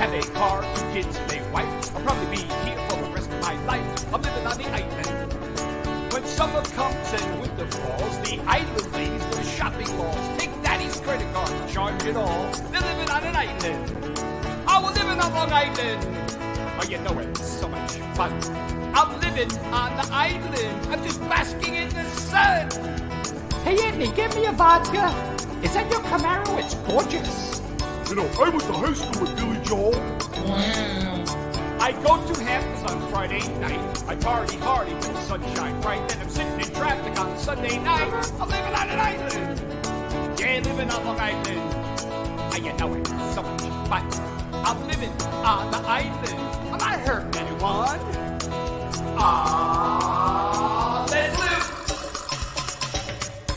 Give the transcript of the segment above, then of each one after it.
have a car, 2 kids, and a wife. I'll probably be here for the rest of my life. I'm living on the island. When summer comes and winter falls, the island ladies go to shopping malls. Take daddy's credit card, charge it all. They're living on an island. Oh, we're living on Long Island. Oh, you know it's so much fun. I'm living on the island. I'm just basking in the sun. Hey, Anthony, give me a vodka. Is that your Camaro? It's gorgeous. You know, I went to high school with Billy Joel. I go to Hamptons on Friday night. I party hard until the sunshine bright. Then I'm sitting in traffic on Sunday night. I'm living on an island. Yeah, living on Long Island. And you know it's so much fun. I'm living on the island. I'm not hurting anyone. Ah, let's live.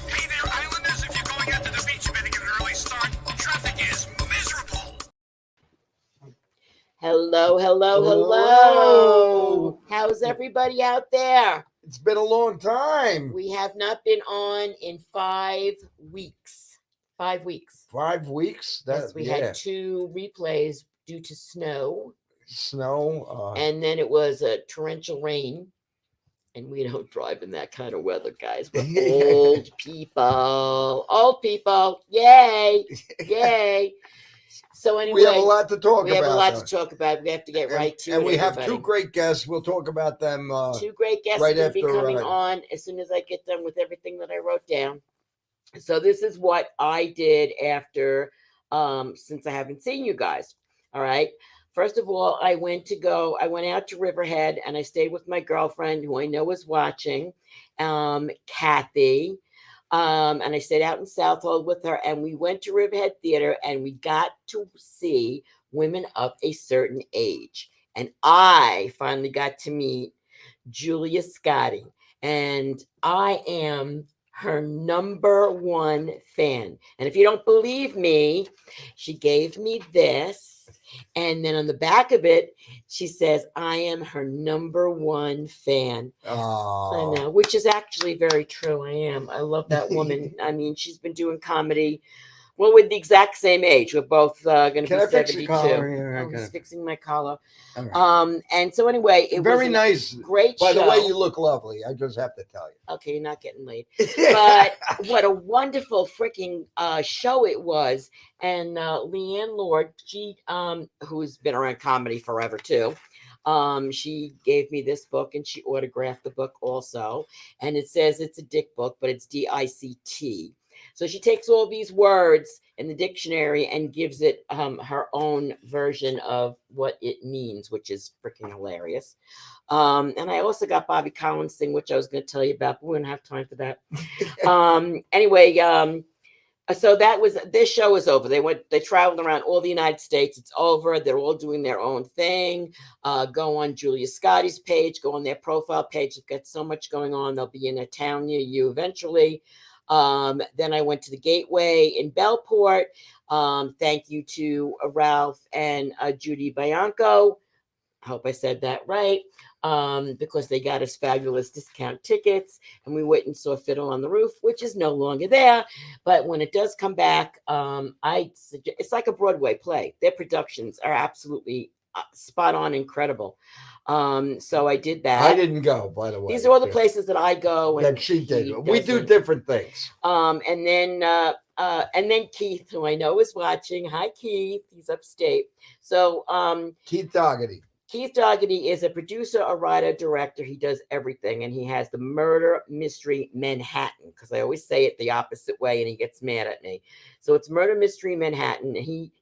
Hey there, Islanders. If you're going out to the beach, you better get an early start. Traffic is miserable. Hello. How's everybody out there? It's been a long time. We have not been on in 5 weeks. 5 weeks. 5 weeks? Yes, we had 2 replays due to snow. And then it was a torrential rain. And we don't drive in that kind of weather, guys. We're old people. Old people. Yay. Yay. So anyway, we have a lot to talk about. We have a lot to talk about. We have to get right to it. And we have 2 great guests. We'll talk about them. 2 great guests right will be after, coming on as soon as I get done with everything that I wrote down. So this is what I did after, since I haven't seen you guys. All right. First of all, I went out to Riverhead and I stayed with my girlfriend who I know is watching, Kathy. And I stayed out in Southold with her and we went to Riverhead Theater and we got to see Women of a Certain Age. And I finally got to meet Julia Scotti. And I am her #1 fan. And if you don't believe me, she gave me this. And then on the back of it, she says, I am her #1 fan. Oh. I know, which is actually very true. I am. I love that woman. I mean, she's been doing comedy. Well, we're the exact same age. We're both going to be 72. Fix your collar here? I was fixing my collar. Right. And so anyway, it very was nice. Great By show. the way, you look lovely. I just have to tell you. Okay, you're not getting laid. But what a wonderful freaking show it was. And Leanne Lord, she who's been around comedy forever too. She gave me this book and she autographed the book also. And it says it's a dick book, but it's DICT. So she takes all these words in the dictionary and gives it her own version of what it means, which is freaking hilarious. And I also got Bobby Collins' thing, which I was going to tell you about, but we don't have time for that. Anyway, so this show is over. They traveled around all the United States. It's over. They're all doing their own thing. Go on Julia Scotti's page, go on their profile page. They've got so much going on. They'll be in a town near you eventually. Then I went to the Gateway in Bellport. Thank you to Ralph and Judy Bianco. I hope I said that right. Because they got us fabulous discount tickets and we went and saw Fiddle on the Roof, which is no longer there. But when it does come back, it's like a Broadway play. Their productions are absolutely spot on, incredible. So I did that. I didn't go, by the way. These are all the places that I go. That she did. We do different things. And then Keith, who I know is watching. Hi, Keith. He's upstate. So Keith Dougherty. Keith Dougherty is a producer, a writer, director. He does everything. And he has the Murder Mystery Manhattan, because I always say it the opposite way and he gets mad at me. So it's Murder Mystery Manhattan.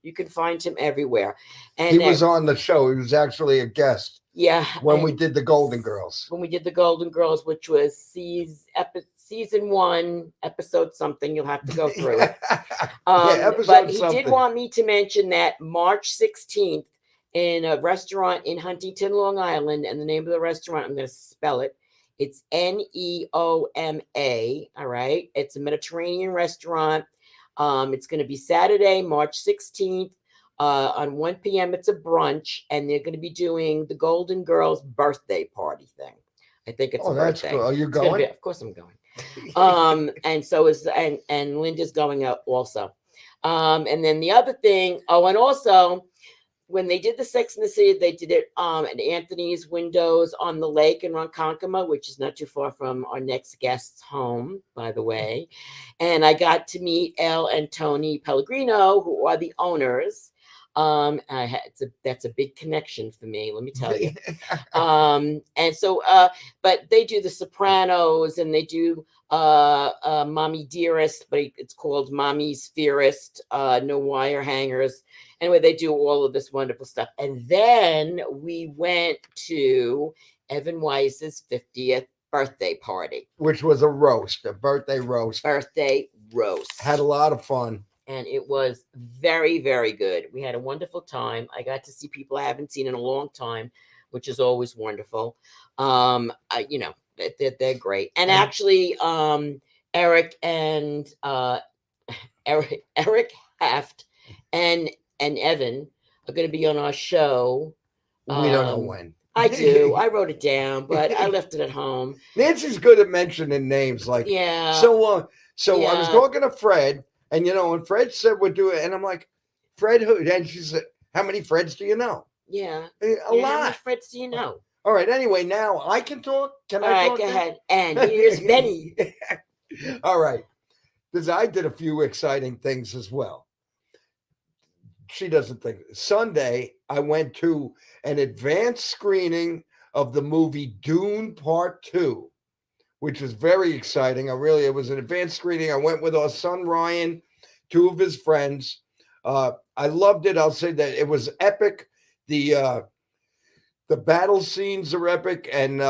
You can find him everywhere. And he was on the show. He was actually a guest. Yeah. When we did the Golden Girls. When we did the Golden Girls, which was season 1, episode something. You'll have to go through it. But he did want me to mention that March 16th, in a restaurant in Huntington, Long Island, and the name of the restaurant, I'm going to spell it. It's Neoma. All right. It's a Mediterranean restaurant. It's going to be Saturday, March 16th. On 1 p.m. It's a brunch, and they're going to be doing the Golden Girls birthday party thing. I think it's a birthday. Cool. Are you going? Of course I'm going. And so is and Linda's going out also. And then the other thing, and also when they did the Sex in the City, they did it at Anthony's Windows on the Lake in Ronkonkoma, which is not too far from our next guest's home, by the way. And I got to meet Elle and Tony Pellegrino, who are the owners. That's a big connection for me, let me tell you. And so, but they do The Sopranos, and they do Mommy Dearest, but it's called Mommy's Fairest, No Wire Hangers. Anyway, they do all of this wonderful stuff. And then we went to Evan Weiss's 50th birthday party. Which was a roast, a birthday roast. Birthday roast. Had a lot of fun. And it was very, very good. We had a wonderful time. I got to see people I haven't seen in a long time, which is always wonderful. You know, they're great. And actually, Eric and Eric Haft and Evan are going to be on our show. We don't know when. I do. I wrote it down, but I left it at home. Nancy's good at mentioning names. Like, yeah. So I was talking to Fred, and, you know, and Fred said we're doing, and I'm like, Fred who? And she said, how many Freds do you know? Yeah. A lot. lot. How many Freds do you know? All right. Anyway, now I can talk. Can I talk? All right, go ahead. And here's Benny. All right. Because I did a few exciting things as well. She doesn't think. Sunday, I went to an advanced screening of the movie Dune Part 2, which is very exciting. It was an advanced screening. I went with our son, Ryan, 2 of his friends. I loved it. I'll say that it was epic. The battle scenes are epic, and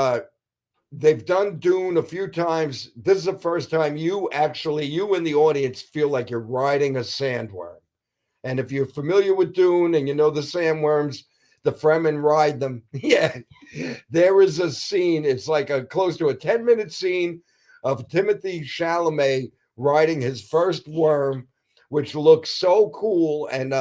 they've done Dune a few times. This is the first time you in the audience feel like you're riding a sandworm. And if you're familiar with Dune and you know the sandworms, the Fremen ride them. Yeah, there is a scene. It's like close to a 10-minute scene of Timothée Chalamet riding his first worm, which looks so cool. And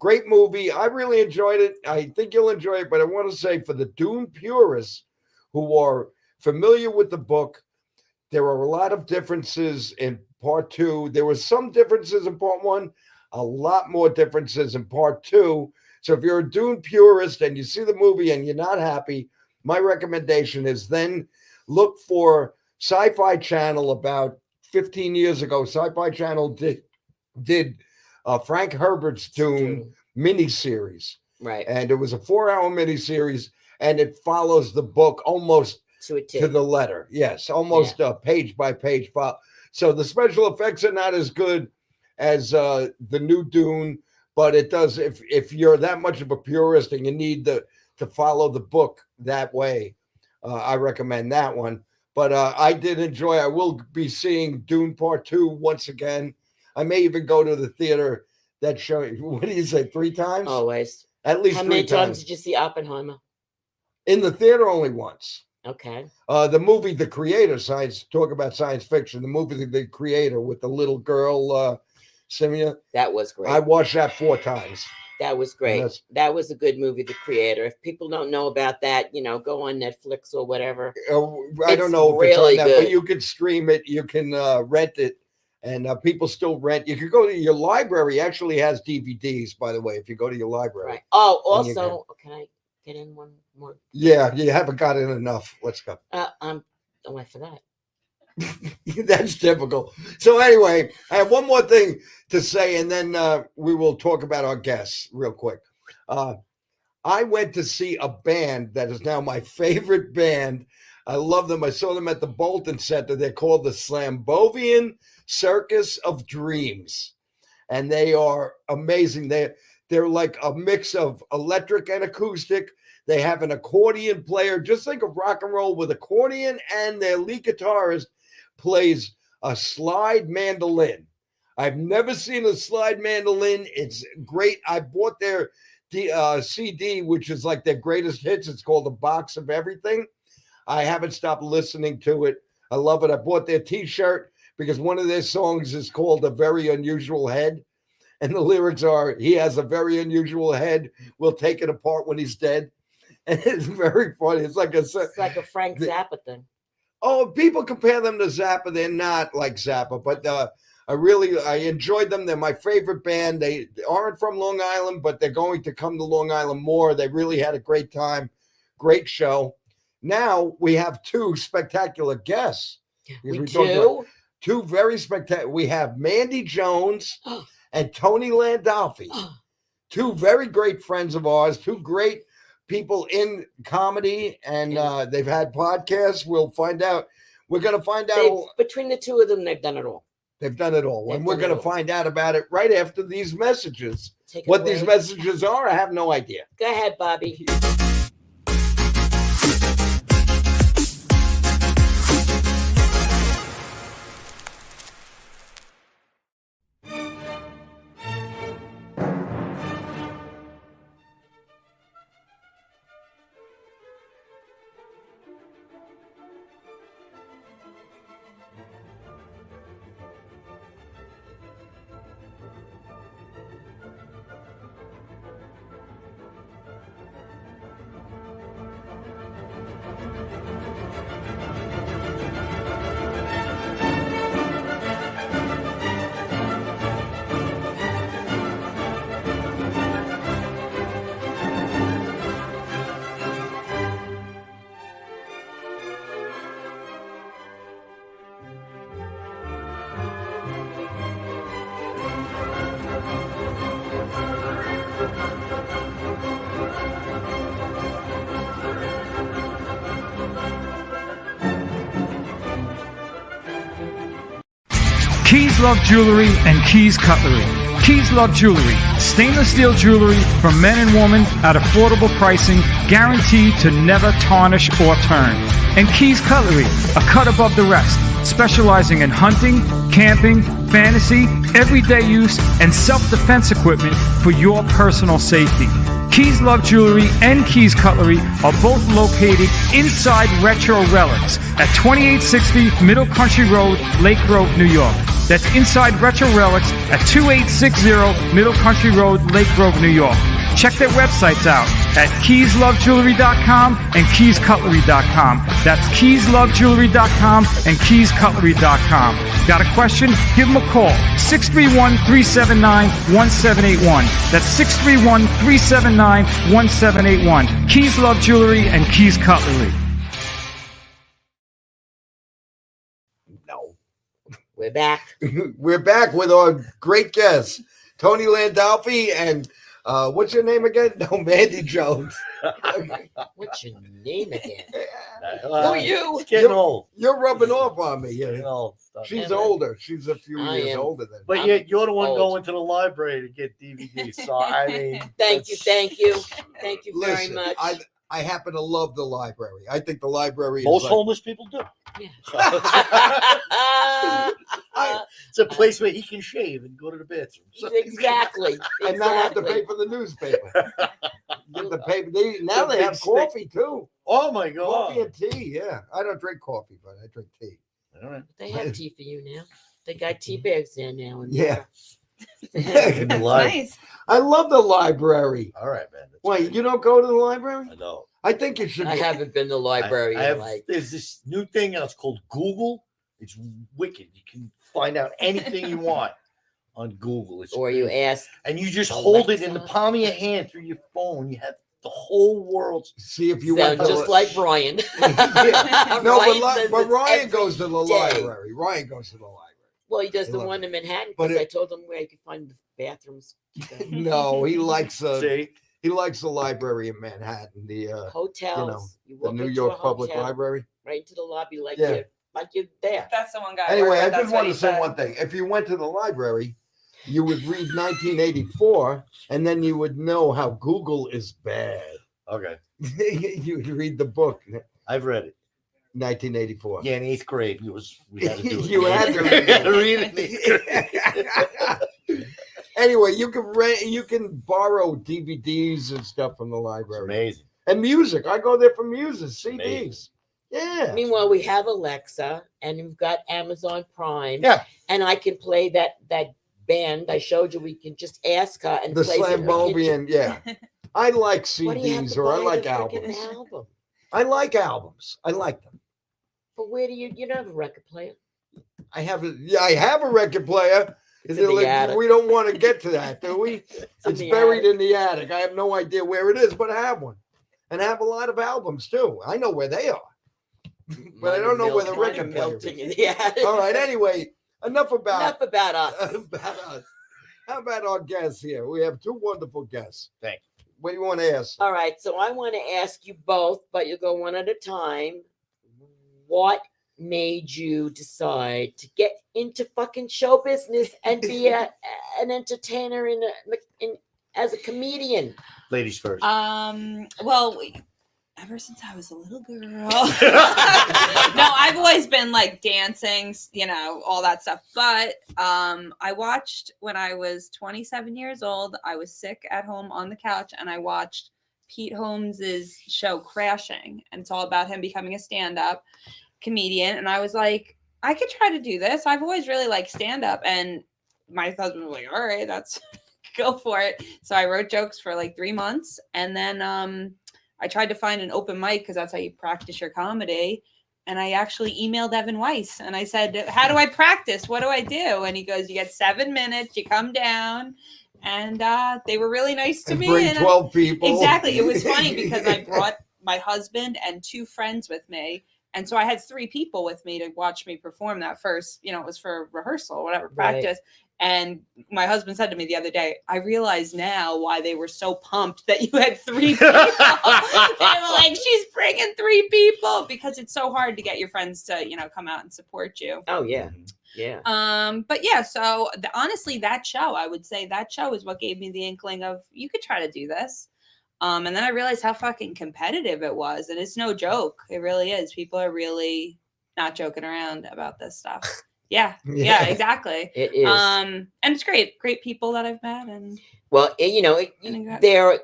great movie. I really enjoyed it. I think you'll enjoy it. But I want to say, for the Dune purists who are familiar with the book, there are a lot of differences in Part 2. There were some differences in Part 1. A lot more differences in Part 2. So if you're a Dune purist and you see the movie and you're not happy, my recommendation is then look for Sci-Fi Channel. About 15 years ago, Sci-Fi Channel did Frank Herbert's Dune miniseries. Right. And it was a 4-hour miniseries, and it follows the book almost to the letter. Yes, almost page by page. So the special effects are not as good as the new Dune, but it does. If you're that much of a purist and you need to follow the book that way, I recommend that one. But I did enjoy. I will be seeing Dune Part 2 once again. I may even go to the theater that show. What do you say? 3 times? Always. At least 3 times. How many times did you see Oppenheimer? In the theater, only once. Okay. The movie The Creator, talk about science fiction. The movie The Creator with the little girl, Simia. That was great. I watched that 4 times. That was great. That was a good movie, The Creator. If people don't know about that, go on Netflix or whatever. I don't know if really it's on that, good. but you can stream it. You can rent it, and people still rent. You can go to your library. Actually has DVDs, by the way, if you go to your library. Right. Oh, also, can I get in one more? Yeah, you haven't got in enough. Let's go. I forgot. That's typical. So anyway, I have one more thing to say, and then we will talk about our guests real quick. I went to see a band that is now my favorite band. I love them. I saw them at the Bolton Center. They're called the Slambovian Circus of Dreams, and they are amazing. They're like a mix of electric and acoustic. They have an accordion player, just like a rock and roll with accordion, and their lead guitarist plays a slide mandolin. I've never seen a slide mandolin. It's great. I bought their CD, which is like their greatest hits. It's called A Box of Everything. I haven't stopped listening to it. I love it. I bought their T-shirt because one of their songs is called A Very Unusual Head. And the lyrics are, he has a very unusual head. We'll take it apart when he's dead. And it's very funny. It's like a Frank Zappa thing. Oh, people compare them to Zappa. They're not like Zappa, but I enjoyed them. They're my favorite band. They aren't from Long Island, but they're going to come to Long Island more. They really had a great time. Great show. Now we have two spectacular guests. We talked about do. two very spectacular. We have Mandy Jones and Tony Landolfi. Two very great friends of ours, two great people in comedy, and they've had podcasts. We'll find out. We're going to find out. Between the two of them, they've done it all. They've done it all. They've And we're done it going to all. find out about it right after these messages. Take it What away. these messages are, I have no idea. Go ahead, Bobby. Keys Love Jewelry and Keys Cutlery. Keys Love Jewelry, stainless steel jewelry for men and women at affordable pricing, guaranteed to never tarnish or turn. And Keys Cutlery, a cut above the rest, specializing in hunting, camping, fantasy, everyday use, and self-defense equipment for your personal safety. Keys Love Jewelry and Keys Cutlery are both located inside Retro Relics at 2860 Middle Country Road, Lake Grove, New York. That's inside Retro Relics at 2860 Middle Country Road, Lake Grove, New York. Check their websites out at keyslovejewelry.com and keyscutlery.com. That's keyslovejewelry.com and keyscutlery.com. Got a question? Give them a call. 631-379-1781. That's 631-379-1781. Keys Love Jewelry and Keys Cutlery. No. We're back. We're back with our great guests, Tony Landolfi and what's your name again? No, Mandy Jones. What's your name again? Who Who are you? It's getting old. You're rubbing off on me. Getting old. She's Emma. older. She's a few I years am. older than me. But I'm you're the one old. going to the library to get DVDs. So I mean, Thank you, thank you. Thank you very Listen, much. I happen to love the library. I think the library most is like, homeless people do. It's a place where he can shave and go to the bathroom. So- Exactly. and not have to pay Exactly. for the newspaper. Get the paper. Now The they have big stick. coffee too. Oh my god! Coffee and tea. Yeah, I don't drink coffee, but I drink tea. All right. They have tea for you now. They got tea bags there now. And Yeah. In the library. Nice. I love the library. All right, man. That's Wait, great. you don't go to the library? I know. I think you should. I haven't been to the library I have, in like there's this new thing and it's called Google. It's wicked. You can find out anything you want on Google. It's or you great. ask and you just hold it in the Alexa. palm of your hand through your phone. You have the whole world's. See if you sound went to just the- like Brian. Yeah. No, Ryan says but it's Ryan every goes to the day. library. Ryan goes to the library. Well, he does He the loves one it. in Manhattan But because I it- told him where you could find the bathrooms. No, he likes See, he likes the library in Manhattan, the Hotels. You the walk New into York a Public hotel, Library. right into the lobby like Yeah. you're there. That's the one guy. Anyway, worked I with, just that's want what to he say said. one thing. If you went to the library, you would read 1984, and then you would know how Google is bad. okay, You would read the book, I've read it. 1984. Yeah, in 8th grade, we had to do it. You had to We read had to it. read it in 8th grade. Anyway, you can rent, you can borrow DVDs and stuff from the It's library, amazing. and music. I go there for music, CDs. Amazing. Yeah. Meanwhile, we have Alexa and we've got Amazon Prime. Yeah. And I can play that band I showed you. We can just ask her and The play it in the kitchen. Slambovian, yeah. I like Why do you have CDs to or I buy like the freaking albums. album? I like albums. I like them. But where do you don't have a record player? I have a record player. It's in the attic. We don't want to get to that, do we? in It's the buried attic. in the attic. I have no idea where it is, but I have one. And I have a lot of albums too. I know where they are. But I don't know where the Mine are record player melting is. in the attic. All right, anyway, enough about us. about us. How about our guests here? We have two wonderful guests. Thank you. What do you want to ask? All right, so I want to ask you both, but you go one at a time. What made you decide to get into fucking show business and be an entertainer in as a comedian? Ladies first. Well, ever since I was a little girl. No, I've always been like dancing, you know, all that stuff. But I watched when I was 27 years old. I was sick at home on the couch, and I watched Pete Holmes's show Crashing, and it's all about him becoming a stand-up comedian. And I was like, I could try to do this. I've always really liked stand-up, and my husband was like, all right, that's go for it. So I wrote jokes for like 3 months, and then I tried to find an open mic because that's how you practice your comedy. And I actually emailed Evan Weiss and I said, how do I practice? What do I do? And he goes, you get 7 minutes, you come down. And they were really nice to me. Bring 12 people. Exactly. It was funny because I brought my husband and 2 friends with me. And so I had 3 people with me to watch me perform that first, you know, it was for rehearsal or whatever, practice. Right. And my husband said to me the other day, I realize now why they were so pumped that you had 3 people. They were like, she's bringing 3 people, because it's so hard to get your friends to, you know, come out and support you. Oh, yeah. Yeah. But yeah, so honestly, that show, I would say that show is what gave me the inkling of, you could try to do this. And then I realized how fucking competitive it was. And it's no joke. It really is. People are really not joking around about this stuff. Yeah, exactly. It is. And it's great people that I've met. And well, you know, they're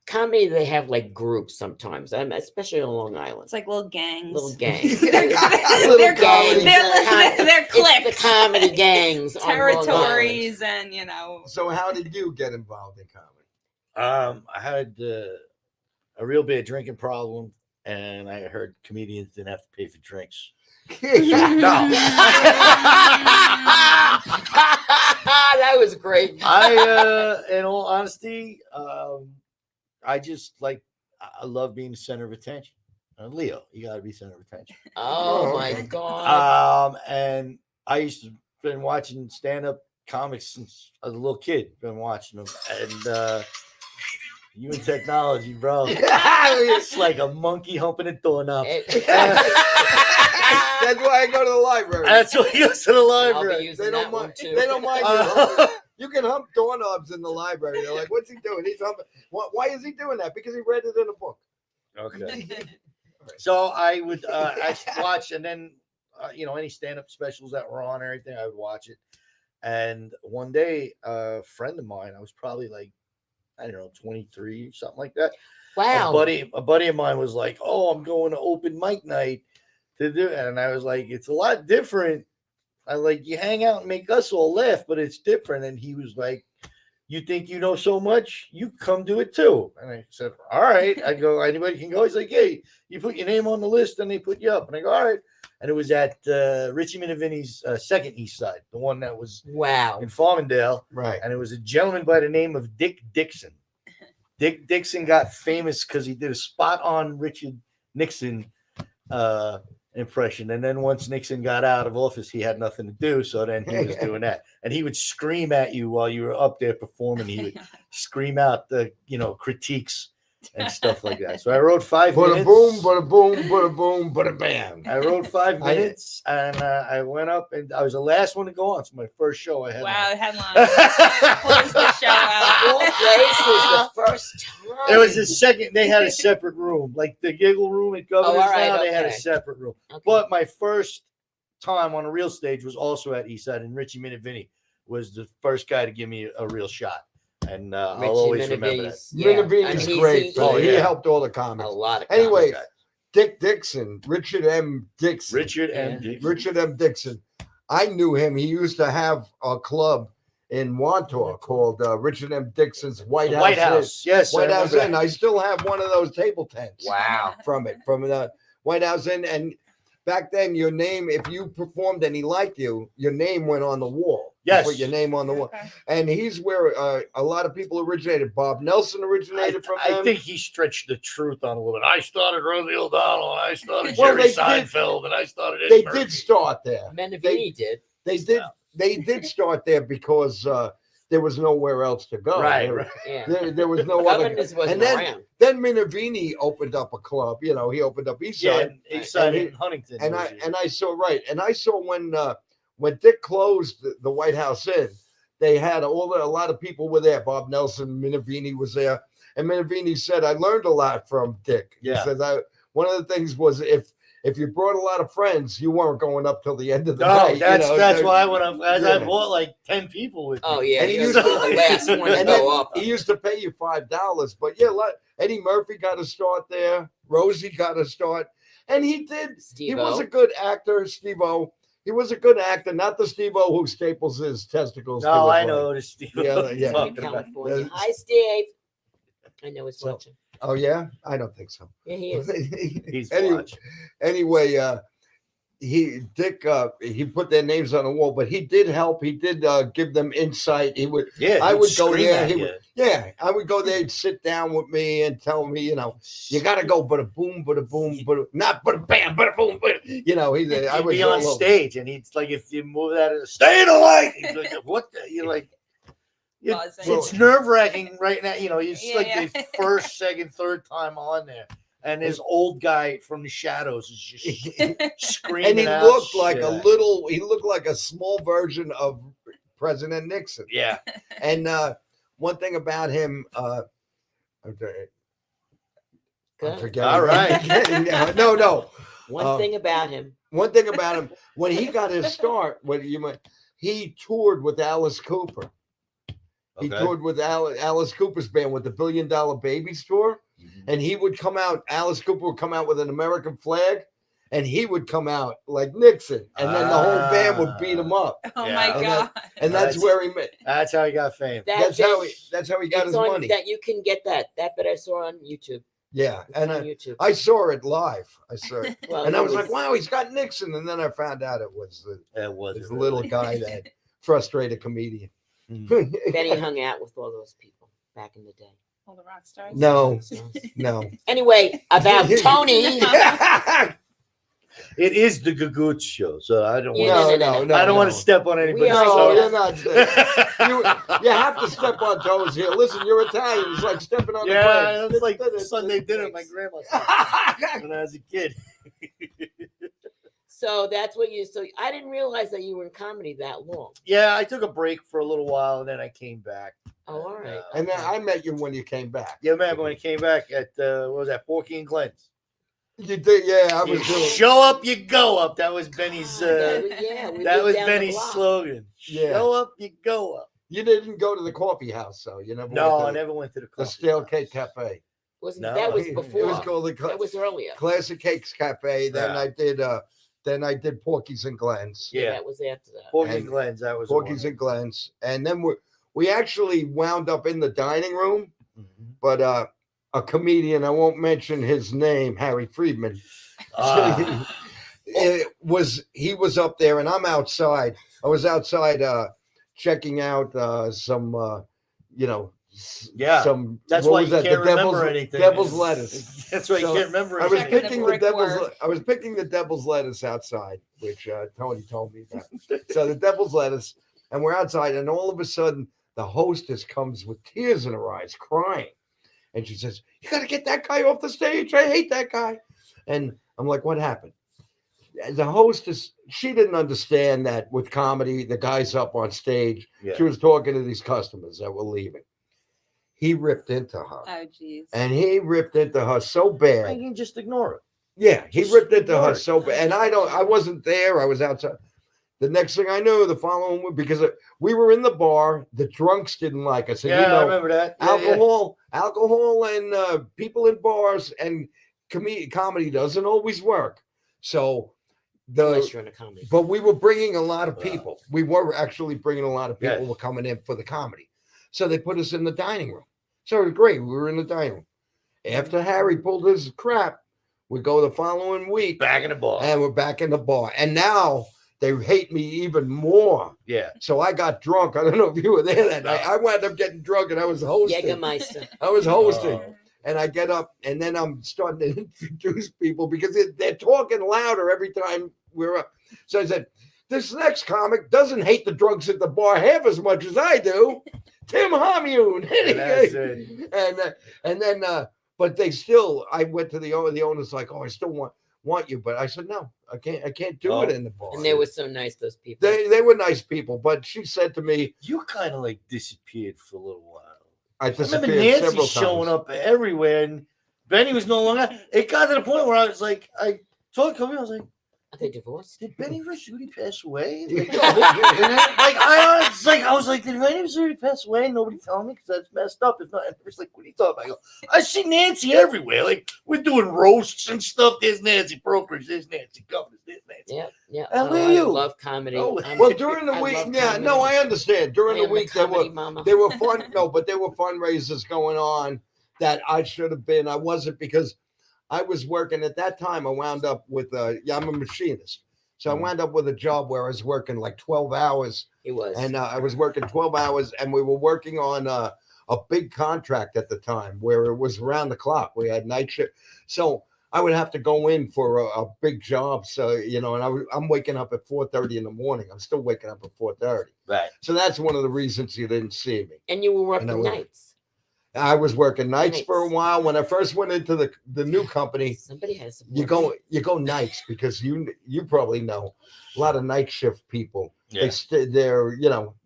comedy. They have like groups sometimes, especially on Long Island. It's like little gangs. Little gangs. They're gangs. They're cliques. It's the comedy gangs. on Long Island. Territories, and you know. So how did you get involved in comedy? I had a real bad drinking problem, and I heard comedians didn't have to pay for drinks. No. That was great. In all honesty, I just I love being the center of attention. Leo, you got to be center of attention. Oh my God. And I used to been watching stand-up comics since I was a little kid. Been watching them, and you and technology, bro. It's like a monkey humping a doorknob. That's why I go to the library. That's why you go to the library. They don't mind. Too. They don't mind you. You can hump doorknobs in the library. They're like, "What's he doing? He's humping." Why is he doing that? Because he read it in a book. Okay. So I would actually watch, and then you know, any stand-up specials that were on or anything, I would watch it. And one day, a friend of mine, I was probably like, I don't know, 23, something like that. Wow. A buddy of mine was like, "Oh, I'm going to open mic night to do it," and I was like, "It's a lot different." I like, you hang out and make us all laugh, but it's different. And he was like, "You think you know so much? You come do it too." And I said, "All right." I go, "Anybody can go?" He's like, "Hey, you put your name on the list and they put you up." And I go, "All right." And it was at Richie Minavini's second East Side, the one that was in Farmingdale. Right. And it was a gentleman by the name of Dick Dixon. Dick Dixon got famous because he did a spot on Richard Nixon impression. And then once Nixon got out of office, he had nothing to do. So then he was doing that. And he would scream at you while you were up there performing. He would scream out the, you know, critiques and stuff like that. So I wrote 5 minutes. Bada boom, bada boom, bada boom, bada bam. I wrote 5 minutes, and I went up, and I was the last one to go on. It's my first show I had. Wow, headline. Close the show out. Place was the first time. It was the second. They had a separate room, like the giggle room at Governor's now. They had a separate room. Okay. But my first time on a real stage was also at Eastside, and Richie Minavini was the first guy to give me a real shot. And I'll always remember that. Minavini's great. He helped all the comics. A lot of Anyway, Dick Dixon, Richard M. Dixon. Richard M. Dixon. I knew him. He used to have a club in Wantor called Richard M. Dixon's White House. Yes, White House Inn. I still have one of those table tents. Wow. From the White House Inn. And back then, your name, if you performed and he liked you, your name went on the wall. Yes. You put your name on the wall. Okay. And he's where a lot of people originated. Bob Nelson originated from I them. think he stretched the truth on a little bit. I started Rosie O'Donnell, and I started Well, Jerry they did- Seinfeld, and I started Eddie They Murphy. did start there. Menavini did. They did start there because there was nowhere else to go. Right, There, right. Yeah. there was no other. Governors wasn't And around. then Minavini opened up a club. You know, he opened up East Yeah, Side. East Side and in Huntington. And was it? I saw when Dick closed the White House Inn, they had a lot of people were there. Bob Nelson, Minavini was there, and Minavini said, "I learned a lot from Dick." Yeah. He says, "One of the things was if you brought a lot of friends, you weren't going up till the end of the No, night." that's So- why I went up. I Yeah. bought like 10 people with me. Oh yeah, And he he was used the to- last one to And then go up. he used to pay you $5, but yeah, Eddie Murphy got a start there. Rosie got a start, and he did. Steve He was a good actor, Steve-O. He was a good actor, not the Steve-O who staples his testicles. to No, his I leg. know the Steve. Yeah, in yeah. Talking about. California. Hi, Steve. I know he's So- watching. Oh yeah, I don't think so. Yeah, he is. He's anyway, watching. anyway, Dick he put their names on the wall, but he did help. He did give them insight. He would. Yeah, I he'd would go scream there. at He you. would. Yeah, I would go there. He'd sit down with me and tell me, you got to go, but a boom, not but a bam, but a boom, but I He'd was be all on over. stage, and he's like, if you move that, stay in the light. He's like, what? You're like, Buzzing. it's nerve wracking right now. It's Yeah, like yeah. the first, second, third time on there, and this old guy from the shadows is just screaming. And he out looked like shit. he looked like a small version of President Nixon. Yeah. And one thing about him, okay, I'm Good. forgetting. All right. No. One thing about him. One thing about him, when he got his start, he toured with Alice Cooper. He Okay. toured with Alice Cooper's band with the $1 Billion Babies tour. Mhm. And he would come out, Alice Cooper would come out with an American flag, and he would come out like Nixon. And then the whole band would beat him up. Oh Yeah. my And god. And that's That's- where he met. That's how he got fame. That's how he got his on, money. That you can get that bit I saw on YouTube. Yeah. It's And on YouTube. I saw it live. I saw it. Well, And I he was like, wow, he's got Nixon. And then I found out it was It was this little guy that frustrated comedian. Then he hung out with all those people back in the day. All the rock stars. No, no. Anyway, about Tony. It is the Gagootz show, so I don't. Yeah, want No. I don't want to step on anybody's are No, toes. you're not. You have to step on toes here. Listen, you're Italian. It's like stepping on Yeah, the it was like Sunday dinner at my grandma's house when I was a kid. So that's what you. So I didn't realize that you were in comedy that long. Yeah, I took a break for a little while and then I came back. Oh, all right. And then I met you when you came back. Yeah, man, when I came back at what was that, Porky and Glenn's? You did, yeah. I You was doing. show up, you go up. That was Benny's. Yeah, we That lived was down the Benny's block. slogan. Yeah. Show up, you go up. You didn't go to the coffee house, though. You never. No, went I to never went to the the coffee Stale house. Cake Cafe. Wasn't No, that was It before? was called the That was earlier. Classic Cakes Cafe. Then Yeah. I did Porky's and Glenn's. Yeah, That was after that. Porky and And Glenn's. That was the Porky's one. and Glenn's, and then we actually wound up in the dining room. Mhm. But a comedian, I won't mention his name, Harry Friedman. Ah. He was up there, and I'm outside. I was outside checking out some Yeah, some. That's what why was you that? can't The devil's- remember anything. Devil's lettuce. That's why you So, can't remember I was anything. Checking picking the the devil's. brickwork. I was picking the devil's lettuce outside, which Tony told me about. So the devil's lettuce, and we're outside, and all of a sudden the hostess comes with tears in her eyes, crying, and she says, "You got to get that guy off the stage. I hate that guy." And I'm like, "What happened?" The hostess, she didn't understand that with comedy, the guy's up on stage. Yeah. She was talking to these customers that were leaving. He ripped into her. Oh jeez. And he ripped into her so I bad. can just ignore it. Yeah, he Just ripped into ignore her it. so bad. And I wasn't there. I was outside. The next thing I knew, the following week, because we were in the bar, the drunks didn't like us. And Yeah, you I know, remember that. Yeah, yeah. alcohol and people in bars and comedy doesn't always work. So Unless you're in a comedy. but we were bringing a lot of Wow. people. We were actually bringing a lot of people Yes. were coming in for the comedy. So they put us in the dining room. So it was great. We were in the dining room. After Harry pulled his crap, We go the following week, Back in the bar. and we're back in the bar. And now they hate me even more. Yeah. So I got drunk. I don't know if you were there that night. I wound up getting drunk, and I was hosting. Jägermeister. I was hosting. Oh. And I get up, and then I'm starting to introduce people because they're talking louder every time we're up. So I said, this next comic doesn't hate the drugs at the bar half as much as I do. Tim Hamyoun. That's it. And then, but they still, I went to the owner. The owner's like, oh, I still want you. But I said, no, I can't do it in the bar. And they were so nice, those people. They were nice people. But she said to me, You kind of like disappeared for a little while. I remember disappeared Nancy several showing times. up everywhere, and Benny was no longer. It got to the point where I was like, I told Kobe, I was like, Are they divorced? did Benny Raschuti pass away? Like, I was like, did Benny Raschuti pass away? Nobody told me because that's messed up. If not, it's like, what are you talking about? I see Nancy everywhere. Like, we're doing roasts and stuff. There's Nancy Brokers. There's Nancy Governors. There's Nancy. Yeah, yeah. And where I are you? love comedy. Oh, Well, during the I week, love yeah, comedy. no, I understand. During I the am week, comedy mama. there were fun. No, but there were fundraisers going on that I should have been. I wasn't because I was working at that time. I wound up with I'm a machinist, so I wound up with a job where I was working like 12 hours, He was. and I was working 12 hours, and we were working on a big contract at the time where it was around the clock. We had night shift, so I would have to go in for a big job. So, and I'm waking up at 4:30 in the morning. I'm still waking up at 4:30. Right. So that's one of the reasons you didn't see me. And you were working And I was- nights. I was working nights for a Nights. while. When I first went into the new company, Somebody has some you go nights because you probably know a lot of night shift people. Yeah.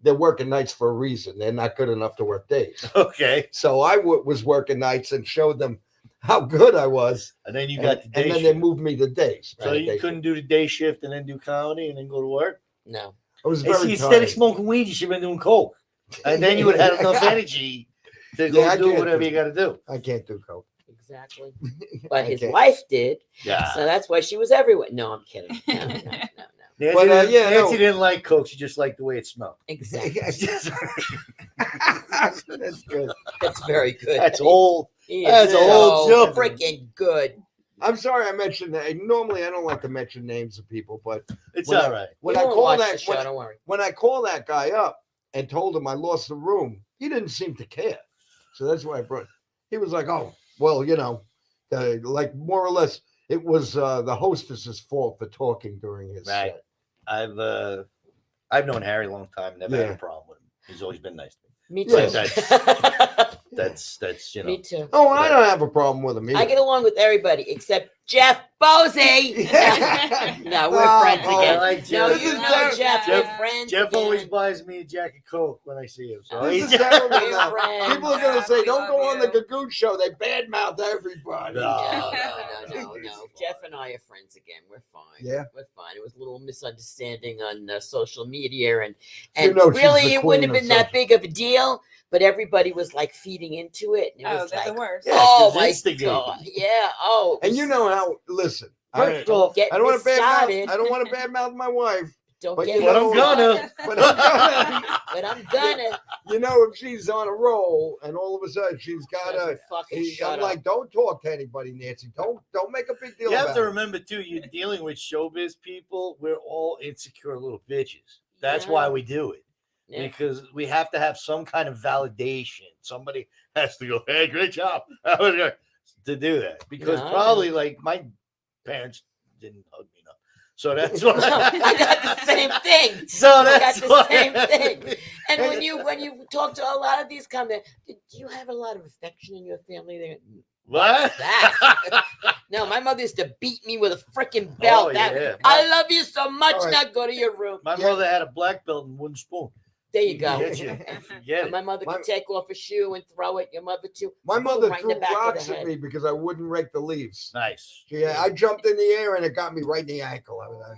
They're working nights for a reason. They're not good enough to work days. Okay. So I was working nights and showed them how good I was. And then you got the day and then shift. they moved me to days. So you couldn't do the day shift and then do comedy and then go to work? No. I was Hey, very see, instead tired. of smoking weed, you should have been doing coke. And then you would have had enough energy to Yeah, I go do can't whatever do you got to do. I can't do coke. Exactly. But his can't. wife did. Yeah. So that's why she was everywhere. No, I'm kidding. No. Nancy, But, didn't, yeah, no. Nancy didn't like coke. She just liked the way it smelled. Exactly. That's good. That's very good. That's old. He that's is a whole so joke. freaking good. I'm sorry I mentioned that. Normally I don't like to mention names of people, but It's when all right. We when I won't call watch that the show, don't worry. when I call that guy up and told him I lost the room, he didn't seem to care. So that's why I brought. He was like, "Oh, well, like more or less, it was the hostess's fault for talking during his Right. set." I've known Harry a long time. Never had Yeah. a problem with him. He's always been nice to Me Yeah, too. That's Me too. Oh, I don't have a problem with him. I Either. get along with everybody except Jeff Bosey. No, we're Oh, friends oh, again. I like No, Jeff. you know Jeff- Jeff. Jeff- We're friends. Jeff always again. buys me a Jack of Coke when I see him. So This he's is terrible We're now. friends. People are gonna say, "Don't go on the you. Gagootz show." They badmouth everybody. No. No. Jeff and I are friends again. We're fine. Yeah. We're fine. It was a little misunderstanding on social media, and You know she's really the it wouldn't have queen been of that big of a deal. But everybody was like feeding into it. And it Oh, was they're like, the worst. Yeah, oh 'cause my instigating. god, yeah. Oh, And you know how? Listen, I First off, get don't want to badmouth. started. I don't want to badmouth my wife, Don't but get you me but I'm started. gonna. but I'm gonna. But I'm gonna. You know, if she's on a roll and all of a sudden she's got a, fucking shut I'm up. like, don't talk to anybody, Nancy. Don't make a big deal You have about to it. remember too. You're dealing with showbiz people. We're all insecure little bitches. That's Yeah. why we do it. Yeah. Because we have to have some kind of validation. Somebody has to go, "Hey, great job," to do that. Because No, probably like my parents didn't hug me enough, so that's why I got the same thing. So I got that's the why- same thing. And when you talk to a lot of these comments, do you have a lot of affection in your family? There, What? that? No, my mother used to beat me with a freaking belt. Oh, That, yeah. I love you so much. All right. Now go to your room. My mother had a black belt and wooden spoon. There you go. Get you. Forget And it. my mother My- could take off a shoe and throw it. Your mother too. My Boom, mother right in the threw back of the rocks at head. me because I wouldn't rake the leaves. Nice. Yeah, I jumped in the air and it got me right in the ankle. I was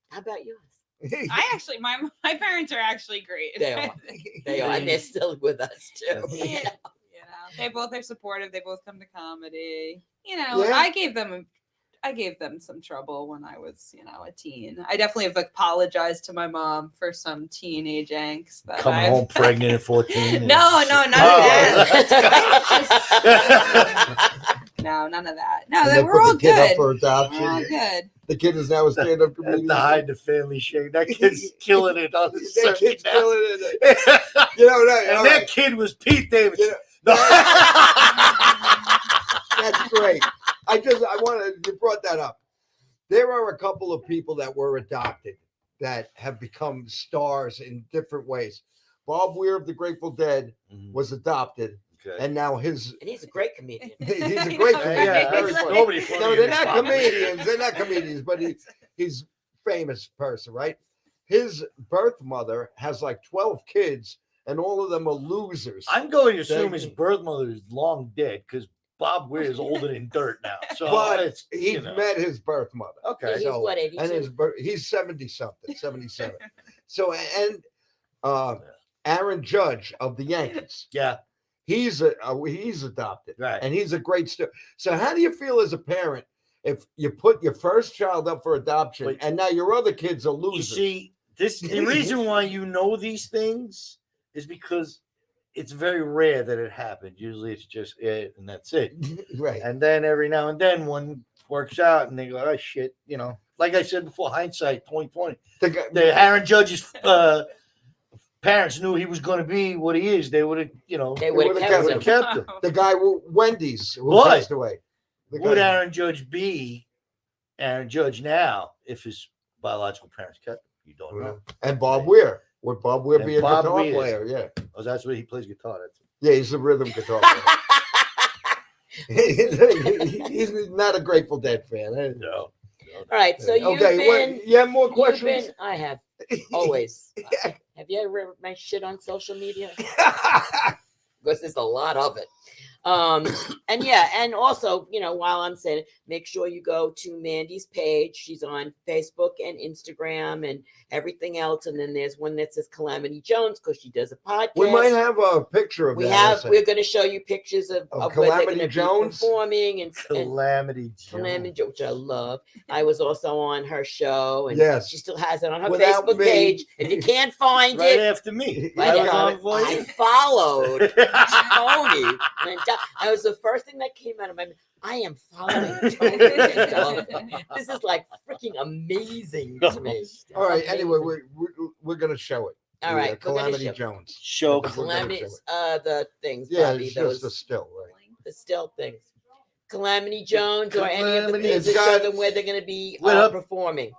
How about yours? like, I actually, my parents are actually great. They are. They are, and they're still with us too. That's- You know, they both are supportive. They both come to comedy. You know, Yeah. I gave them some trouble when I was, a teen. I definitely have apologized to my mom for some teenage angst. That Coming I've- home pregnant at 14. No, none of Oh, that. that's- No, none of that. No, And they they were put all the kid up good. for We're all adoption. good. The kid is now a stand-up That's comedian. to hide the family shame. That kid's killing it on the That circuit kid's now. killing it. You know, And that kid was Pete Davidson. You know, that's great. You brought that up. There are a couple of people that were adopted that have become stars in different ways. Bob Weir of the Grateful Dead was adopted, Okay. and now And he's a great comedian. he's a great comedian. Yeah, Very there's funny. nobody funnier No, they're than not Bob Weir. comedians. They're not comedians, but he's famous person, right? His birth mother has like 12 kids, and all of them are losers. I'm going to assume They- his birth mother is long dead because Bob Weir is older than dirt now. So But it's, he you know. met his birth mother. Okay. He's what, 82? And he's 70 something, 77. So and Aaron Judge of the Yankees, Yeah. he's adopted, Right. and he's a great story. So how do you feel as a parent if you put your first child up for adoption Wait. and now your other kids are You losers? see, the reason why you know these things is because it's very rare that it happens. Usually it's just it and that's it. Right. And then every now and then one works out and they go, oh shit, you know. Like I said before, hindsight 2020. The guy- The Aaron Judge's parents knew he was going to be what he is. They would have, you know, They would have would've kept would him. have kept him. the guy Wendy's who But passed away. The Would guy- Aaron Judge be Aaron Judge now if his biological parents kept him? You don't know. And Bob Weir. Would Bob Weir And be a Bob guitar Weir. player? Yeah. Oh, that's where he plays guitar. That's Yeah, he's a rhythm guitar player. He's not a Grateful Dead fan. no. All right, so you've Okay, been. you have more You've questions? been. I have always. Have you ever read my shit on social media? Because there's a lot of it. And yeah, and also, you know, while I'm saying it, make sure you go to Mandy's page. She's on Facebook and Instagram and everything else. And then there's one that says Calamity Jones because she does a podcast. We might have a picture of that. We're going to show you pictures of where they're Calamity going to be Jones? performing and Calamity Calamity Jones. Jones, which I love. I was also on her show, and Yes. she still has it on her Without Facebook me. page. If you can't find Right it, after me. right I was now, on for I you. followed Tony. And that was the first thing that came out of my mouth. I am following Tony. This is like freaking amazing to me. All right. Anyway, Amazing. we're going to show it. All The, right, we're gonna Calamity show- Jones. Show. We're gonna Calamity, show it. the things, Yeah, Bobby, it's those just a still, right? the still things. Calamity Jones or any of the Calamity- things it's that show got- them where they're going to be What up? performing.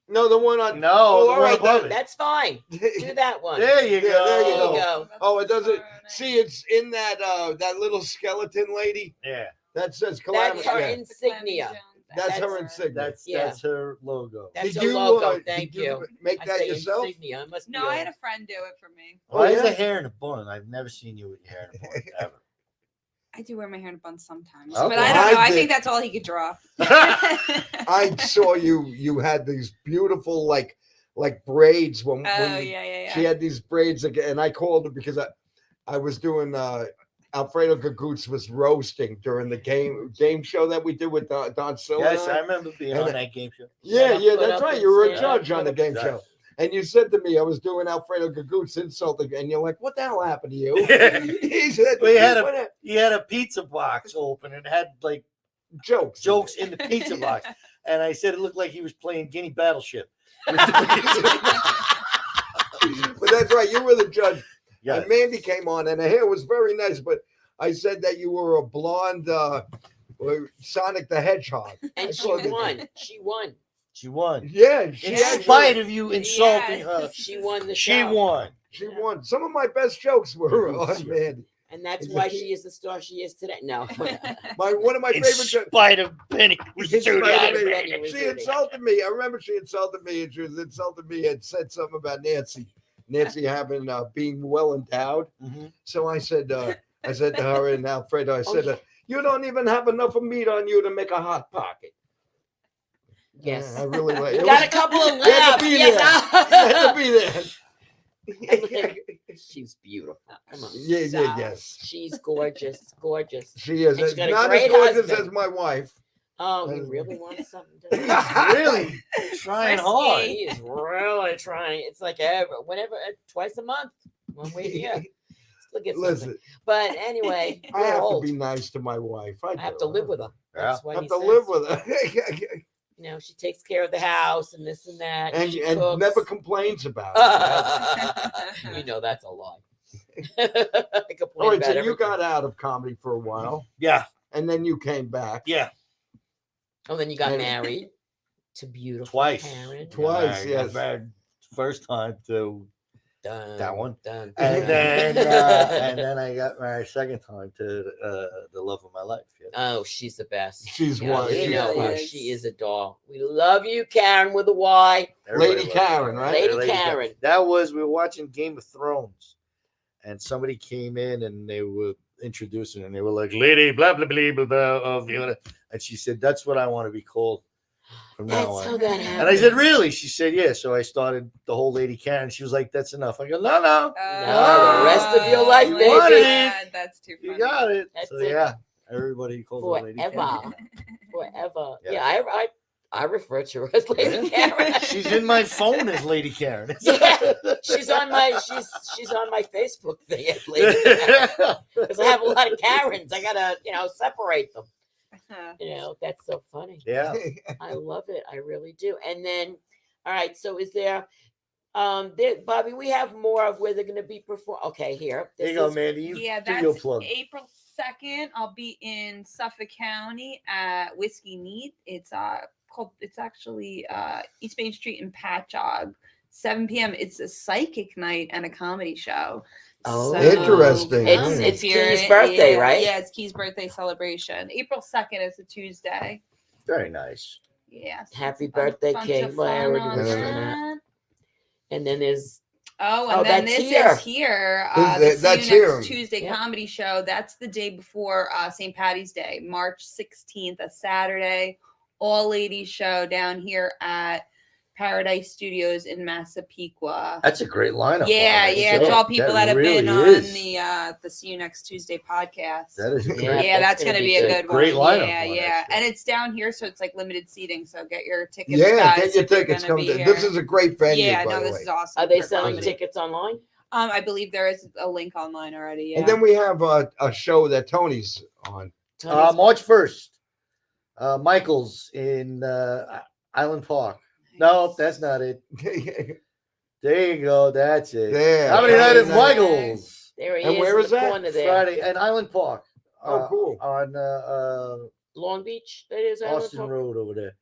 No, the one on. No, Oh, the all one right. above it. That's fine. Do that one. There you Yeah, go. there There you you go. go. Oh, it doesn't. See, it's in that that little skeleton lady Yeah, that says That's Calamity. her Yeah. insignia. That's her that's- insignia. that's Yeah. that's her logo. That's Did her you, logo. did Thank you you. make I that say yourself? insignia. I must No, be I a- had a friend do it for me. Why is yeah? the hair in a bun? I've never seen you with your hair in a bun ever. I do wear my hair in a bun sometimes, Okay. but I don't know. I I did- think that's all he could draw. I saw you had these beautiful like braids when, Oh when yeah. she had these braids again, and I called her because I was doing Alfredo Gagootz was roasting during the game show that we did with Don Silva. Yes, I remember being And on I- that game show. Yeah, Shut up, yeah, put that's up, right. and You were a stand judge up, on the put game up. show. And you said to me, I was doing Alfredo Gagootz insulting, and you're like, what the hell happened to you? He said, We had "What He had a pizza box open and had like jokes. jokes in the pizza box. And I said it looked like he was playing Guinea Battleship. But that's right. You were the judge. Yeah. And Mandy came on, and her hair was very nice. But I said that you were a blonde Sonic the Hedgehog. And she called it- won. She won. She won. Yeah, she In actually- spite of you insulting her, She won the she show. won. She won. Some of my best jokes were on Mandy. And that's why she is the star she is today. No. One of my In favorite jokes. spite of Benny. In spite of me. Benny. She insulted me. I remember she insulted me, and she was insulted me and said something about Nancy having being well endowed. Mhm. So I said to her and Alfredo, I said, you don't even have enough of meat on you to make a hot pocket. Yes. I really like You it. got a couple of You had laughs. to be Yes. there. You had to be there. She's beautiful. Come on. Yeah, Stop. yes. She's gorgeous. Gorgeous. She is And she's got a not as great gorgeous husband. as my wife. Oh, he really wants something to Really trying hard. He is really trying. It's like whenever, twice a month. One way here. Look at Listen, something. But anyway, I we're have old. to be nice to my wife. I have do. to live with her. That's I what have he to says. live with her. You know, she takes care of the house and this and that. and she and cooks. never complains about it. You know that's a lie. I complain All right, about so you everything. got out of comedy for a while, Yeah. and then you came back. Yeah. Oh, then you got And- married to beautiful Twice. Karen. Twice, I got yes. married first time to Dun, that one. dun, And dun. then I got married second time to the love of my life. Yeah. Oh, she's the best. She's Yeah, one. we She's know her. one. She is a doll. We love you, Karen, with a Y. Everybody Lady loves Karen, her. right? Lady Karen. That was, we were watching Game of Thrones, and somebody came in and they were introducing, and they were like, "Lady, blah blah blah blah blah," of the, and she said, "That's what I want to be called from now That's how on." that happened. And I said, "Really?" She said, "Yeah." So I started the whole Lady Karen. She was like, "That's enough." I go, "No, no, No, the rest of your life, you baby. wanted it. God, that's too funny. You got it." That's So it. yeah, everybody calls her Lady Forever. Karen. Forever. Yeah. Yeah, I refer to her as Lady Karen. She's in my phone as Lady Karen. Yeah, she's on my Facebook thing as Lady Karen. Because I have a lot of Karens. I gotta, separate them. That's so funny. Yeah. I love it. I really do. And then, all right. So is there, Bobby? We have more of where they're going to be perform. Okay, here. There you go, Mandy. You Yeah, do your that's plug. April 2nd. I'll be in Suffolk County at Whiskey Neat. It's actually East Main Street in Patchogue. 7 p.m. It's a psychic night and a comedy show. Oh, interesting. It's if you're Key's birthday, yeah, right? Yeah, it's Key's birthday celebration. April 2nd is a Tuesday. Very nice. Yeah. so Happy it's a birthday, bunch Kay. of Well, I fun already on mentioned that. And then there's Oh, Oh, and then that's this here. is here. This- The that's See You Next here. Tuesday Yeah. comedy show. That's the day before St. Patty's Day, March 16th, a Saturday. All ladies show down here at Paradise Studios in Massapequa. That's a great lineup. Yeah, on that yeah. It's show. all people that have really been on is. the See You Next Tuesday podcast. That is a great. Yeah. Yeah, that's that's gonna gonna be be a good. good Great one. lineup Yeah, on that yeah. show. And it's down here, so it's like limited seating. So get your tickets. Yeah, guys, get your if you're tickets. gonna Come be to, here. this is a great venue, Yeah, by no, the this way. is awesome. Are they for selling comedy. tickets online? I believe there is a link online already. Yeah. And then we have a show that Tony's on. Tony's- March 1st, Michael's in Island Park. No, that's not it. There you go. That's it. There. How many night at Friday night. Michael's? There he And is. where in is the that? corner there. Friday and Island Park. Oh, cool. On Long Beach. That is Island Austin Park? Road over there.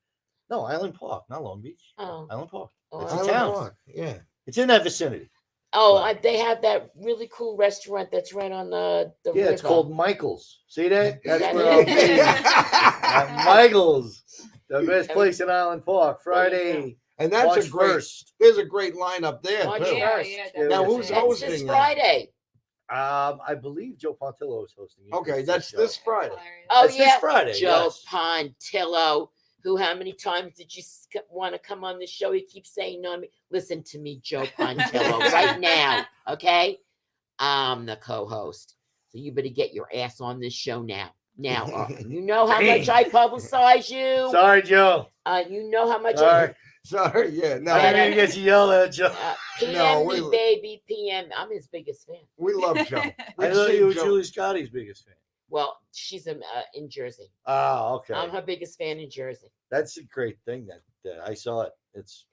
No, Island Park, not Long Beach. Oh. Island Park. Oh, It's I a Island town. Park, yeah. It's in that vicinity. Oh, Wow. they have that really cool restaurant that's right on the Yeah, river. it's called Michael's. See that? That's that where it? I'll be. At Michael's, the best place in Island Park. Friday, And that's March a great. 1st. There's a great lineup there March too. Yeah, 1st. yeah. Yeah, Now yeah. who's That's hosting this that? Friday. I believe Joe Pontillo is hosting it. Okay, It's that's show. this Friday. Oh, That's this yeah. Friday, Joe yes. Pontillo, who, how many times did you want to come on the show? He keeps saying no to me. Listen to me, Joe Pontillo, right now, okay? I'm the co-host. So you better get your ass on this show now. Now, you know how much I publicize you. Sorry, Joe. You know how much Sorry. Sorry, yeah. No, I didn't get you yelled at, Joe. PM No, me, we- baby, PM. I'm his biggest fan. we love Joe. I We've thought seen you were Joe. Julie Scotty's biggest fan. Well, she's in Jersey. Oh, okay. I'm her biggest fan in Jersey. That's a great thing that I saw it. It's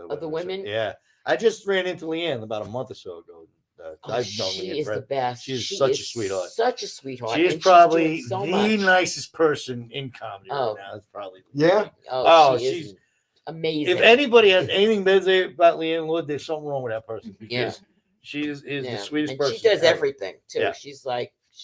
Of the women? Yeah, I just ran into Leanne about a month or so ago. Oh, I've known she Leanne is for the best. She's She such a is sweetheart. Such a sweetheart. She is and probably she's doing so the much. nicest person in comedy Oh. right now. That's probably Yeah. Oh, Oh, she she's- is amazing. If anybody has anything bad to say about Leanne Wood, there's something wrong with that person because Yeah. she is Yeah. the sweetest and person. she does ever. everything too. Yeah. She's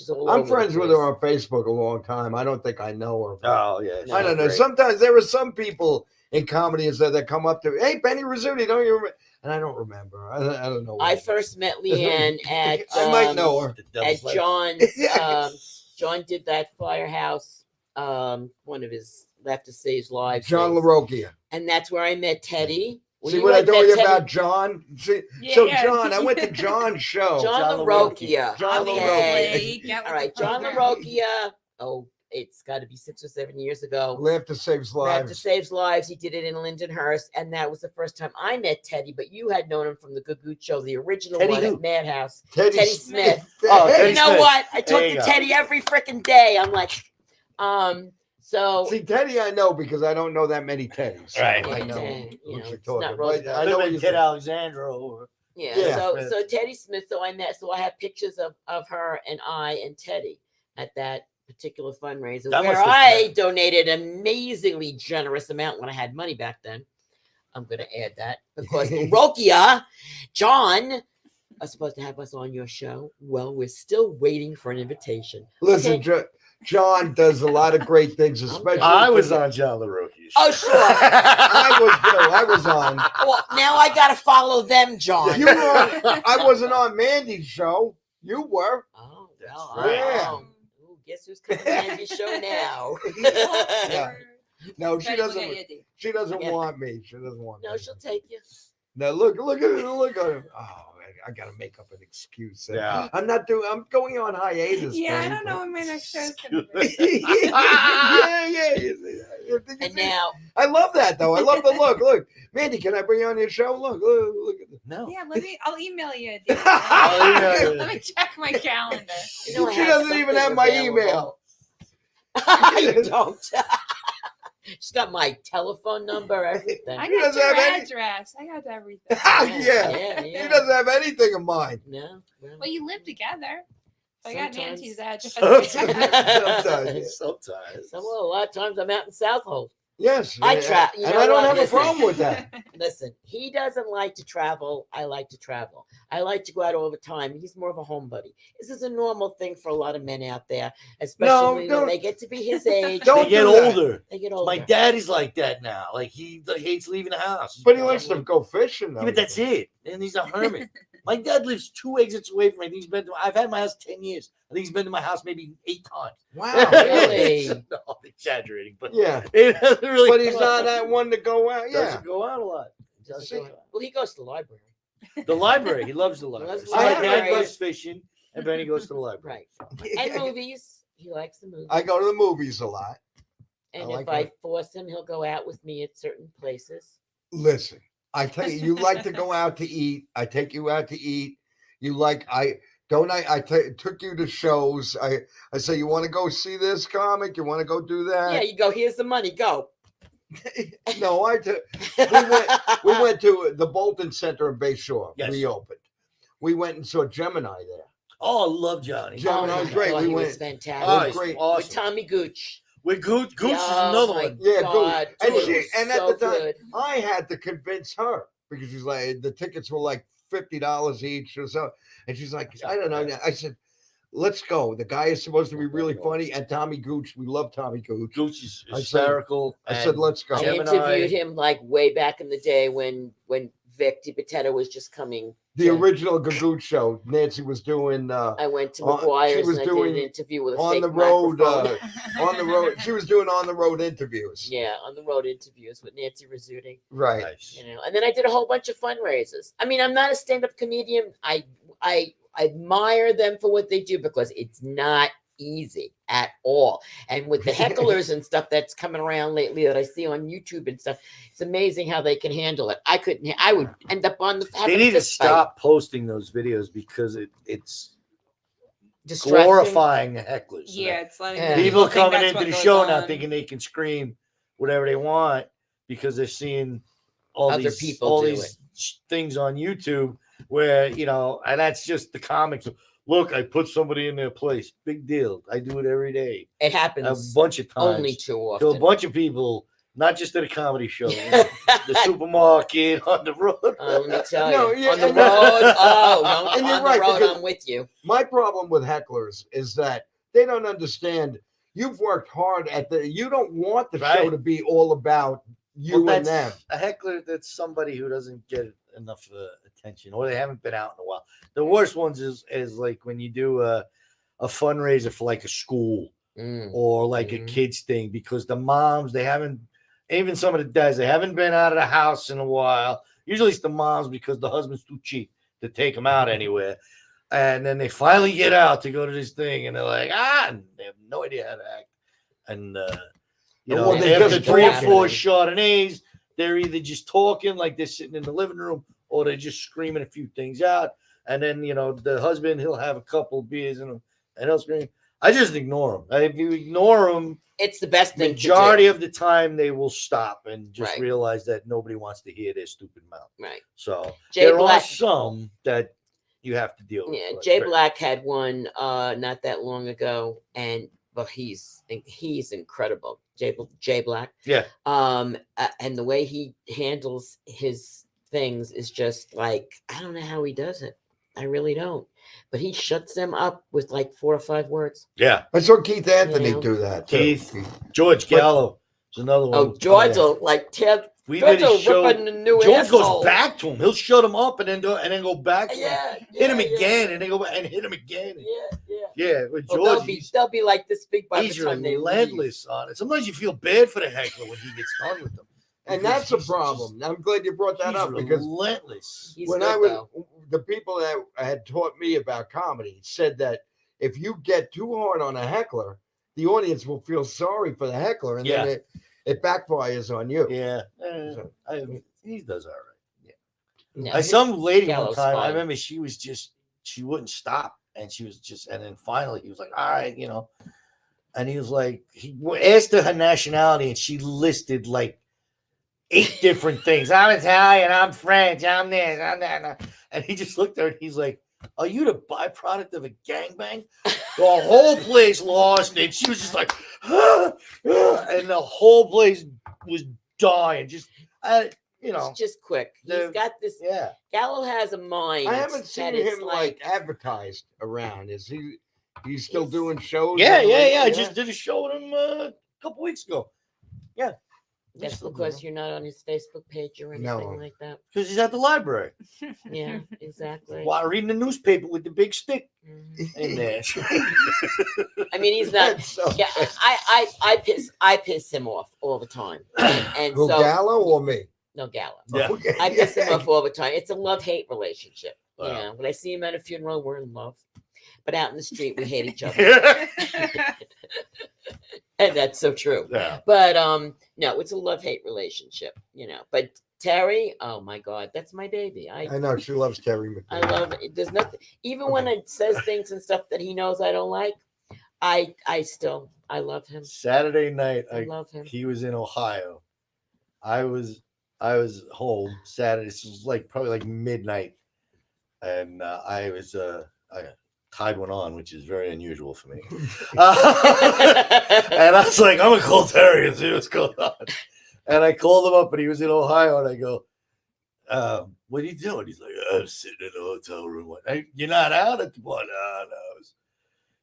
all I'm over friends the with place. her on Facebook a long time. I don't think I know her. but Oh yeah, No, I don't know. Great. Sometimes there are some people in comedy that come up to me, hey, Benny Rizzuti, don't you remember? And I don't remember. I don't know. I what it first met Leanne at is. I might know her. The at devil's lettuce. John's. Yes. John did that Firehouse, one of his Left to Stage live. John things. LaRocchia. And that's where I met Teddy. Were See you what I at told that you Teddy? about John? See, Yeah, so yeah. John, I went to John's show. John John LaRocchia. John Okay. Get All with right, the John program. LaRocchia. Oh, it's got to be 6 or 7 years ago. Laughter Saves Laughter Lives. Saves Lives. He did it in Lindenhurst, and that was the first time I met Teddy. But you had known him from the Gagootz show, the original Teddy one who? at Madhouse. Teddy Teddy Smith. Oh, Teddy You know Smith. what? I talk There to you go. Teddy every freaking day. I'm like, so See, Teddy, I know because I don't know that many Teddys. Right. I Yeah, know. Teddy, you who know, you're it's talking not about. really I know Could what have you been Ted said. Alexandra or yeah, Yeah. so Teddy Smith. So I met. So I have pictures of her and Teddy at that particular fundraiser That where must have I been- donated an amazingly generous amount when I had money back then. I'm going to add that because Rokia, John, are supposed to have us on your show. Well, we're still waiting for an invitation. Listen, Okay. John does a lot of great things, especially. I was for- on John LaRocchie's. Oh, sure. I was on. Well, now I got to follow them, John. You were on. I wasn't on Mandy's show. You were. Oh, That's well, right. Ooh, guess who's coming on Andy's show now? Yeah. No, she Teddy, we'll doesn't. get you a date. She doesn't Yeah. want me. She doesn't want me. No, she'll take you. Now look at it. Look at him. Oh, I gotta make up an excuse. Yeah. I'm not doing. I'm going on hiatus. Yeah, I babe. don't know when my next show is going to be. yeah. And now, I love that though. I love the look. Look, Mandy, can I bring you on your show? Look at this. No. Yeah, I'll email you a date. I'll email you. Let me check my calendar. you know, I She have doesn't even something have my available. email. You don't. She's got my telephone number, everything. I He got doesn't your have any- address. I got everything. Yeah. He doesn't have anything of mine. No. Well, Well, you live together. I got Sometimes. Nancy's address. Sometimes. Sometimes. So, well, a lot of times I'm out in Southold. Yes. I yeah. try- you and know I don't what? have a Listen. problem with that. Listen, he doesn't like to travel. I like to travel. I like to go out all the time. He's more of a homebody. This is a normal thing for a lot of men out there, especially don't- when they get to be his age. Don't They get do that. older. They get older. My daddy's like that now. Like he hates leaving the house. But he lets them go fishing. Yeah, Though. but that's it. And he's a hermit. My dad lives 2 exits away from me. I think he's been to, I've had my house 10 years. I think he's been to my house maybe 8 times. Wow. Really? No, I'm exaggerating, but Yeah. it doesn't really. But he's not that one to go out. Yeah. Doesn't go out a lot. Doesn't See- go out. Well, he goes to the library. The library. He loves the library. Loves the So my dad library. goes fishing, and Benny goes to the library. Right. And movies. He likes the movies. I go to the movies a lot. And I if like I it. force him, he'll go out with me at certain places. Listen, I tell you, you like to go out to eat. I take you out to eat. You like I took you to shows. I say you want to go see this comic. You want to go do that. Yeah, you go, here's the money, go. No, we went to the Bolton Center in Bay Shore. Yes. Reopened. We went and saw Gemini there. Oh, I love Johnny. Gemini Oh was my great. God, We he was went. fantastic. Oh, was he's great. With awesome. Tommy Gooch. With Gootz is Oh another my one. Yeah, God, And dude, she- it was and at so the time- good. I had to convince her because she's like the tickets were like $50 each or so, and she's like, I don't know. I said, let's go. The guy is supposed to be really funny, and Tommy Gooch. We love Tommy Gooch. Gooch is I said- hysterical. I said, and let's go. I Gemini. interviewed him like way back in the day when Vic DiPattetta was just coming. The to- original Gagootz show. Nancy was doing I went to on- she McGuire's was and I did doing an interview with a on fake the road. microphone. On the road. She was doing on the road interviews. Yeah, on the road interviews with Nancy Rizzuti. Right. Nice. You know, and then I did a whole bunch of fundraisers. I mean, I'm not a stand-up comedian. I admire them for what they do because it's not easy at all. And with the hecklers and stuff that's coming around lately that I see on YouTube and stuff, it's amazing how they can handle it. I couldn't. I would end up on the. having They a need to fist fight. stop posting those videos because it's Distracting. glorifying the hecklers. Yeah, it's like Yeah. People think coming that's into what the goes show now on. thinking they can scream whatever they want because they're seeing all Other these people all do these things on YouTube where and that's just the comics. Look, I put somebody in their place. Big deal. I do it every day. It A happens bunch of times. only too to a often. bunch of people, not just at a comedy show, the supermarket, on the road. Let me tell No, you, yeah, on the road. and that- Oh, no, And on you're the right, road, because- I'm with you. My problem with hecklers is that they don't understand. You've worked hard at you don't want the show Right. to be all about you Well, and them. that's a heckler. That's somebody who doesn't get enough attention, or they haven't been out in a while. The worst ones is like when you do a fundraiser for like a school Mm. or like a Mhm. kids thing, because the moms, they haven't, even some of the dads, they haven't been out of the house in a while. Usually it's the moms because the husband's too cheap to take them out anywhere. And then they finally get out to go to this thing and they're like, and they have no idea how to act. and Well, they after just 3 or talking. 4 Chardonnays, they're either just talking like they're sitting in the living room, or they're just screaming a few things out. And then the husband, he'll have a couple of beers and he'll scream. I just ignore them. If you ignore them, It's the best thing. majority to do. of the time they will stop and just Right. realize that nobody wants to hear their stupid mouth. Right. So Jay there Black- are some that you have to deal with. Yeah, but Jay very- Black had one not that long ago, but he's incredible. Jay Black. Yeah. And the way he handles his things is just like, I don't know how he does it. I really don't. But he shuts them up with like 4 or 5 words. Yeah. I saw Keith Anthony You know? do that. Too. Keith. George Gallo is another one. Oh, George will like tear. We George did a will show. rip a new George asshole. goes back to him. He'll shut him up and then go back. To him. Yeah, Hit him yeah, again and then go back and hit him again. Yeah. Yeah, with Well, George, they'll be like this big by the he's time they leave. relentless on it. Sometimes you feel bad for the heckler when he gets done with them. And Because that's a he's problem. I'm glad you brought that he's up because relentless. He's when good, I was though. the people that had taught me about comedy said that if you get too hard on a heckler, the audience will feel sorry for the heckler, and then it backfires on you. Yeah, So- he does all right. No, Some lady Gallo's one time, I fine. remember she wouldn't stop, and and then finally he was like, all right, and he was like, he asked her nationality, and she listed like 8 different things. I'm Italian, I'm French, I'm this, I'm that. And he just looked at her and he's like, are you the byproduct of a gangbang? The whole place lost it. She was just like, and the whole place was dying. Just, It's just quick. He's got this. Yeah. Gallo has a mind. I haven't seen that it's him like advertised around. Is he's still doing shows? Yeah. every- I just did a show with him a couple weeks ago. Yeah. That's because you're not on his Facebook page or anything No. like that. Because he's at the library. Yeah, exactly. While reading the newspaper with the big stick Mhm. in there. I mean, he's not. That's so Yeah, bad. I piss him off all the time, and Who, so Gallo or me? no Gallo. Yeah. Okay. I piss him off all the time. It's a love-hate relationship. Wow. You know, when I see him at a funeral, we're in love, but out in the street, we hate each other, and that's so true. Yeah. But no, it's a love-hate relationship. But Terry, oh my God, that's my baby. I know she loves Terry McNeil. I love it. There's nothing, even when it says things and stuff that he knows I don't like, I love him. Saturday night, I love him. he was in Ohio. I was home Saturday. This was probably like midnight, and I tied one on, which is very unusual for me. And I was like, I'm gonna call Terry and see what's going on. And I called him up, and he was in Ohio. And I go, "What are you doing?" He's like, "I'm sitting in a hotel room." Hey, you're not out at the bar? No.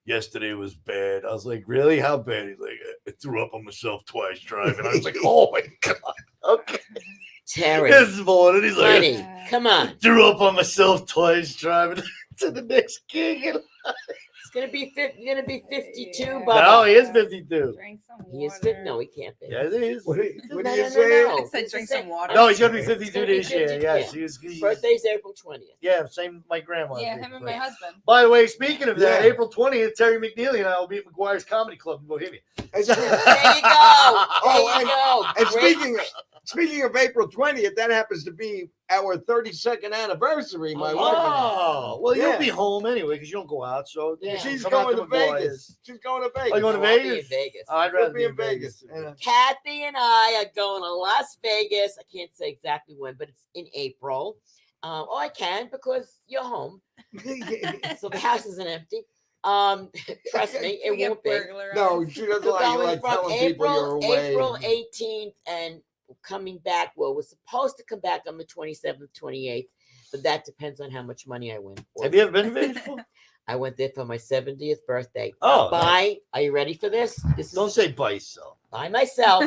Yesterday was bad. I was like, really? How bad? He's like, I threw up on myself twice driving. I was like, oh my God. Okay. Terry, This morning, he's like, honey, come on. threw up on myself twice driving to the next gig. It's gonna be 52, Yeah. Bubba. No, he is 52. Drink some water. He is 50. No, he can't be. Yes, he is. What did No, you no, say? I said It's drink the some same- water. No, he's going to be It's 52 gonna be this year. 52, Yes, yeah. he's Birthday's April 20th. yeah, same my grandma. Yeah, him and my husband. By the way, speaking of that, Yeah. April 20th, Terry McNeely and I will be at McGuire's Comedy Club in Bohemia. And, There you go. There you go. and Great. speaking of April 20th, that happens to be our 32nd anniversary. My wife and I. Oh, well, Yeah. you'll be home anyway because you don't go out. So Yeah. She's come out going to McGuire's. Vegas. She's going to Vegas. Oh, you going to I'll be in Vegas? Vegas. I'd We'll rather be in Vegas. Kathy and I are going to Las Vegas. I can't say exactly when, but it's in April. I can because you're home, so the house isn't empty. Trust me, it We get won't be. burglarized. No, she doesn't We're like you going like from telling people you're away. April 18th and coming back. Well, we're supposed to come back on the 27th, 28th, but that depends on how much money I win. Have you ever been to Vegas before? I went there for my 70th birthday. Oh, by are you ready for this? This Don't is say by yourself. by myself.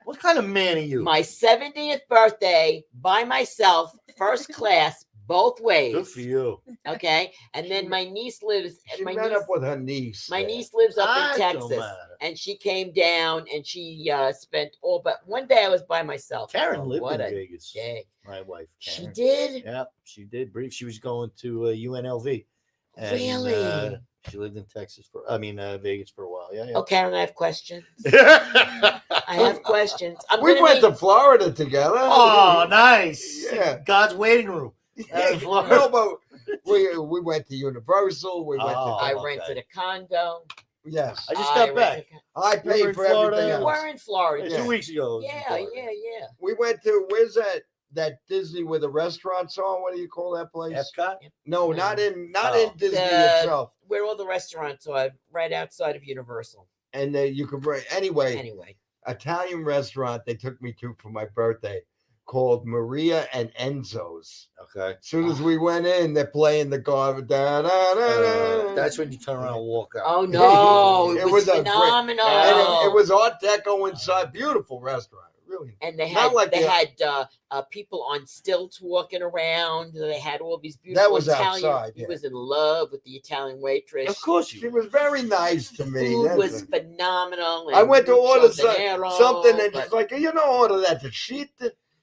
What kind of man are you? My 70th birthday by myself, first class, both ways. Good for you. Okay, and then my niece lives. She My met niece, up with her niece. my there. niece lives up That in don't Texas, matter. and she came down and she spent all. But one day I was by myself. Karen Oh, lived what in a Vegas. day. My wife. She Karen. did. Yeah, she did. Brief. She was going to UNLV. And, Really? She lived in Vegas for a while. Yeah, Oh, Karen, I have questions. yeah. I have questions. We went to Florida together. Oh, nice. Yeah. God's waiting room. No, but we went to Universal. We went to. I okay. rented a condo. Yes. I just got back. I You were paid in for Florida? everything You else. were in Florida. 2 weeks ago. Yeah. We went to where's that Disney where the restaurants are? What do you call that place? Epcot. No, No. not in Oh. Disney The- itself. Where all the restaurants are, right outside of Universal. And you could bring anyway. Anyway, Italian restaurant they took me to for my birthday called Maria and Enzo's. Okay. As soon as we went in, they're playing the God. That's when you turn around and walk out. oh no, It it, was was a great- phenomenal. And it was Art Deco inside. Beautiful restaurant. Really. And they Not had like they the- had people on stilts walking around. They had all these beautiful was Italian. outside, He yeah. was in love with the Italian waitress. Of course She you. was very nice to me. Food that's was it. phenomenal. I went to order mucho dinero, something and but- she's like, you don't order that to shit.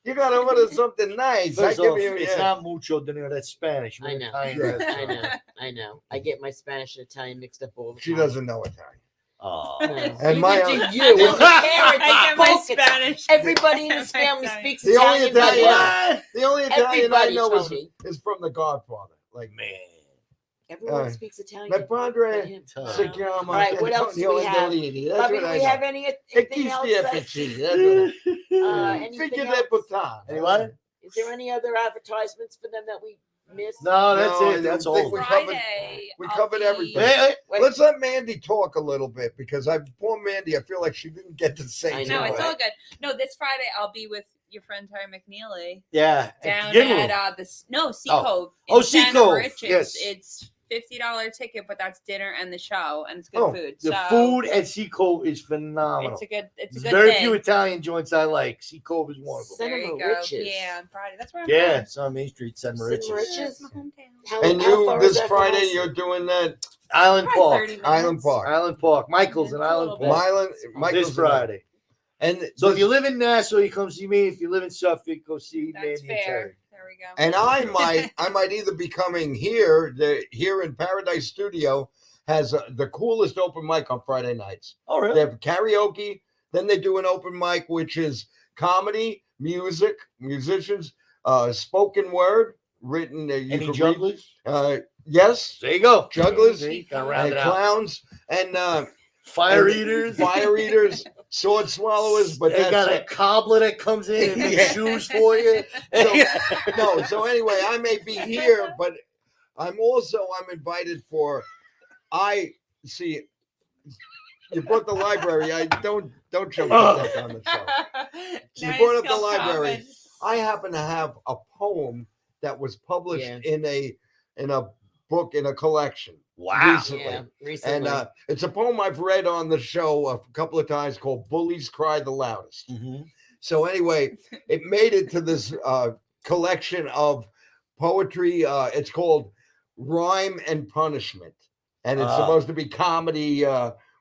You gotta order something nice. First I give off, you, it's not mucho dinero. That's Spanish. We're I know. Italian Yeah. restaurant. I know. I get my Spanish and Italian mixed up all the She time. doesn't know Italian. Oh. No. And Neither my do own- you. And your parents I get my spoke Italian. Spanish. Everybody in his family Italian. speaks The only Italian. but Italian- what? The only Italian I Everybody, know Tony. is from The Godfather. Like, Man. Everyone Uh, speaks Italian. my but padre him. All si chiama All right, what else do we Antonio have? Andolini. That's Bobby, what do I we know. have anything E else? chi stia piccini, that's what Anything Figure else? that puttana. Anybody? Is there any other advertisements for them that we missed? No, that's No, I it. That's don't think all. we covered- Friday. we I'll covered be- everything. Hey, Wait, Let's let Mandy talk a little bit because poor Mandy, I feel like she didn't get to say I No, know, it's too all much. good. No, this Friday I'll be with your friend Terry McNeely yeah. down Get at one. Sea Cove. Oh, in Sea Santa Cove, Mauritius. yes. It's $50 ticket, but that's dinner and the show, and it's good Oh, food. The so food at Sea Cove is phenomenal. it's a good There's thing. very few Italian joints I like. Sea Cove is one of them. There you Cinema go. Riches. Yeah, on Friday. That's where I'm Yeah, from. it's on Main Street, San Cinema Mauritius. Riches. It's my hometown. And how you far is this that from Friday us? you're doing that Island Probably Park. 30 minutes. Island Park. Island Park. Michael's in It's a Island little Park. bit. Michael's This Friday. And So if you live in Nassau, you come see me. If you live in Suffolk, go see That's Mandy and fair. Terry. There we go. and I might either be coming here. Here in Paradise Studio has the coolest open mic on Friday nights. Oh, They really? have karaoke. Then they do an open mic, which is comedy, music, musicians, spoken word, written. You Any can jugglers? read, yes, There you go. jugglers, See, gotta round and it out. clowns, and Fire and eaters. fire eaters, sword swallowers. But They that's got a it. cobbler that comes in and makes Yeah. shoes for you. No. So anyway, I may be here, but I'm invited for. I see. You brought the library. I don't jump that on the show. You Nice, brought up the no library. comment. I happen to have a poem that was published Yeah. in a book in a collection Wow. recently. Yeah, recently. And it's a poem I've read on the show a couple of times called "Bullies Cry the Loudest." Mhm. So anyway, it made it to this collection of poetry. It's called "Rhyme and Punishment," and it's supposed to be comedy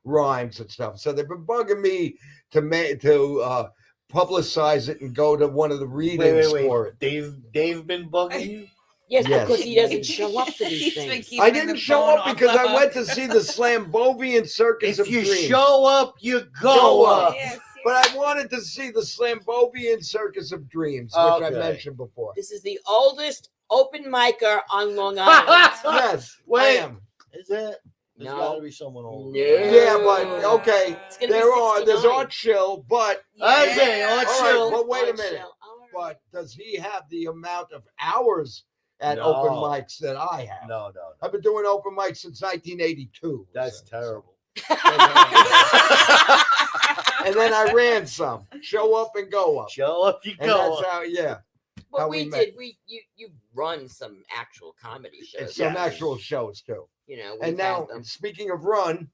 rhymes and stuff. So they've been bugging me to publicize it and go to one of the readings for it. Dave been bugging you? yes, yes. because he doesn't show up for these He's been things. keeping I the didn't show phone up off because the I went hook. to see the Slambovian Circus If of you Dreams. show up, you Go go up. up. Yes, But I wanted to see the Slambovian Circus of Dreams, which I Okay. mentioned before. This is the oldest open micer on Long Island. Yes, I Wait. am. Is that? There's No. got to be someone old. No. Yeah, but okay. It's gonna be There's 69. Art Chill, but Okay, Yeah. Art all Chill. right, but wait a Art minute. Shell. All right. But does he have the amount of hours at No. open mics that I have? No. I've been doing open mics since 1982. That's terrible. And then I ran some. Show up and go up. Show up, you And go. that's how, yeah. Well, how we we met. did. You run some actual comedy And shows. some Yeah. actual shows too. You know. And we've now, had them. speaking of run,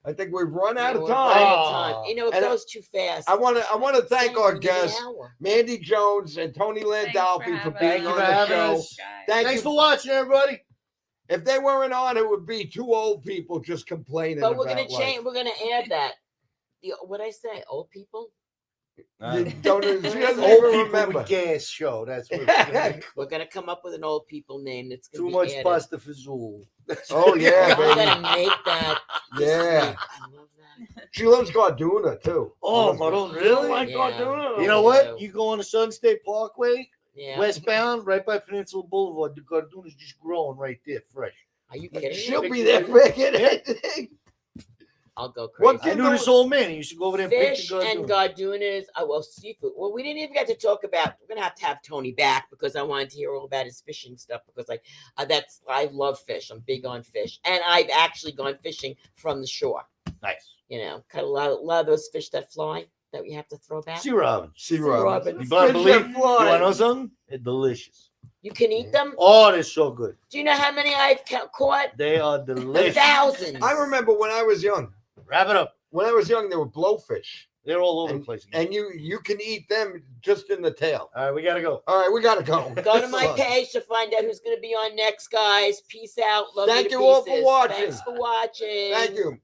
I think we've run out Yeah, of we're time. running out Oh. of time. You know, it And goes too fast. I want to thank Saying our under the guests, hour. Mandy Jones and Tony Thanks for Landolfi, for having being us. on the Thank you for show. having us. Guys. Thank Thanks you. for watching, everybody. If they weren't on, it would be two old people just complaining. But we're gonna about change. We're gonna add that. What I say, old people. life. You don't, she doesn't Old even people remember. with gas show. That's what it's gonna be. We're gonna come up with an old people name that's gonna Too be much added. pasta fazool. Oh yeah, I'm baby. gonna make that. this Yeah. week. I love that. She loves Garduna too. Oh, Loves Maroon, Garduna. really? Like Yeah. Garduna. You know what? You go on the Sun State Parkway, Yeah. westbound, right by Peninsula Boulevard. The Garduna's just growing right there, fresh. Are you kidding She'll me? be there picking it. I'll go What crazy. I knew this old man. He used to go over there and pick Fish the and Garduna. Gardunas. Oh, well, seafood. Well, we didn't even get to talk about. We're gonna have Tony back because I wanted to hear all about his fishing stuff because I love fish. I'm big on fish, and I've actually gone fishing from the shore. Nice. You know, cut a lot of those fish that fly that we have to throw back. Sea robin. See Sea Robin. robin. You better Fish believe. that You fly. want to know something? They're delicious. You can eat them. Oh, they're so good. Do you know how many I've caught? They are delicious. Thousands. I remember when I was young. Wrap it up. When I was young, there were blowfish, They're all over the place. and you can eat them just in the tail. All right, we gotta go. All right, we gotta go. Go to my page to find out who's going to be on next, guys. Peace out. Love Thank you you all for pieces. watching. Thanks for watching. Thank you.